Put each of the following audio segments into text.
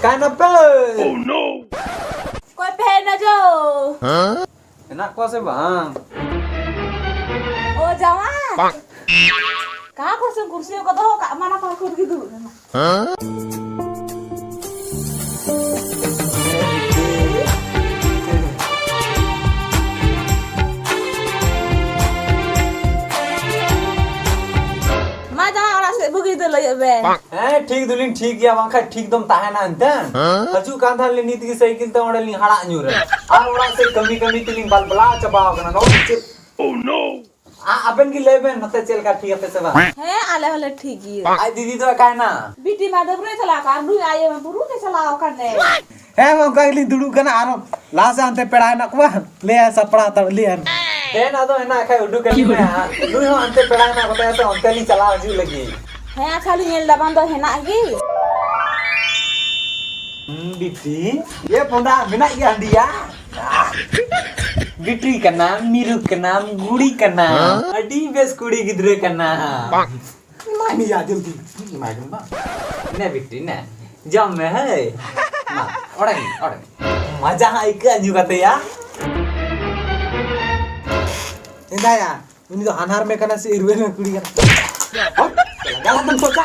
Kan apa? Oh no. Kau pen aja. Enak kau sih bang. Oh jangan. Kak aku sen kursi kau tahu kak mana parkur gitu. Ma jangan orang sih begitu loh ya Ben. ठीक दुलिन ठीक या वहाँ ठीक दम ताहे ना अंतन हजू कांधा लेनी थी साइकिल तो ऑर्डर लिंग हड़ा न्यूर और उड़ा से कमी कमी तिलिंग बल बला चबाव करना नो Oh no. अपन की लेबन मत चल का ठीक है पैसे बा है आले वाले ठीक ही आई दीदी तो काय ना बीटी माधव रे चला कर दू आये में पुरु के चलाओ करने है वो का ली दुडू कना आरो लासे अंते पेड़ाय ना को ले सपड़ा त ले है ना तो है ना खाय उडू कली में दू हो अंते पेड़ाय ना को ऐसे अंते ली चला हजू लगी है खाली ये लबन तो है ना की बिटी ये पोंदा बिना ये अंडिया गिट्री का नाम मीरू का नाम गुड़ी का नाम अडी बेस कुड़ी गिद्रे का नाम मानी याद जल्दी मालूम बा ने बिटी ने जम में है ना ओड़े मजा है के अंजू कते या इंदा या उनी तो अनार में कना से इरवे में कुड़ी का गलत तुम सोचा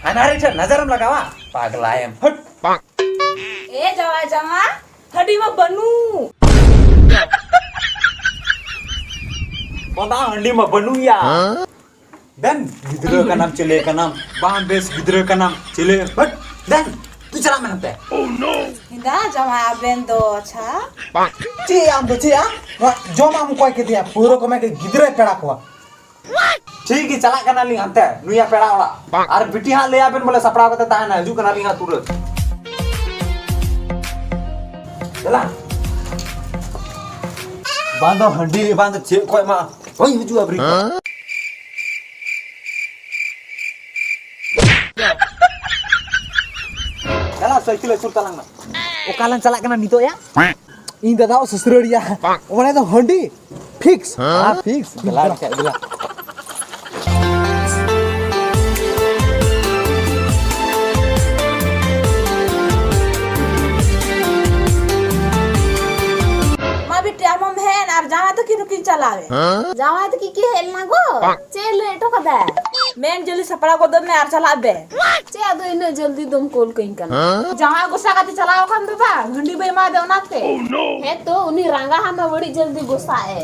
अनार इधर नजरम लगावा पागल आयम हट ए जवा जवा हडी में बनू पोंदा हंडी में बनू या देन गिद्रे का नाम चले का नाम बाम बेस गिद्रे का नाम चले हट देन तू चला में हते Oh no. इंदा जवा बेन दो अच्छा ची आम दो ची आ जो माम कोई के दिया पूरो को मैं के गिद्रे पेड़ा को ठीक है चला कना ली हते नुया पेड़ा वाला और बिटी हां ले आबेन बोले सपड़ा को ता ना हजू कना ली हां तुरंत चला बांधो हंडी बांधो छे कोई मा ओय हजू अबरी चला साइकिल सुरता लंग ओ कालन चला कना नितो या इन दादा ससुरड़िया ओने तो हंडी फिक्स हां फिक्स चला चला जावा तो की चलावे जावा तो की हेलना गो चल एटो कदा मैम जल्दी सपड़ा को दो मैं आर चलाबे चे अदो इने जल्दी दम कोल कहीं कन जावा गुस्सा काती चलाओ कन बाबा घंडी बे मा देवना ते Oh no. है तो उनी रंगा हम बड़ी जल्दी गुस्सा है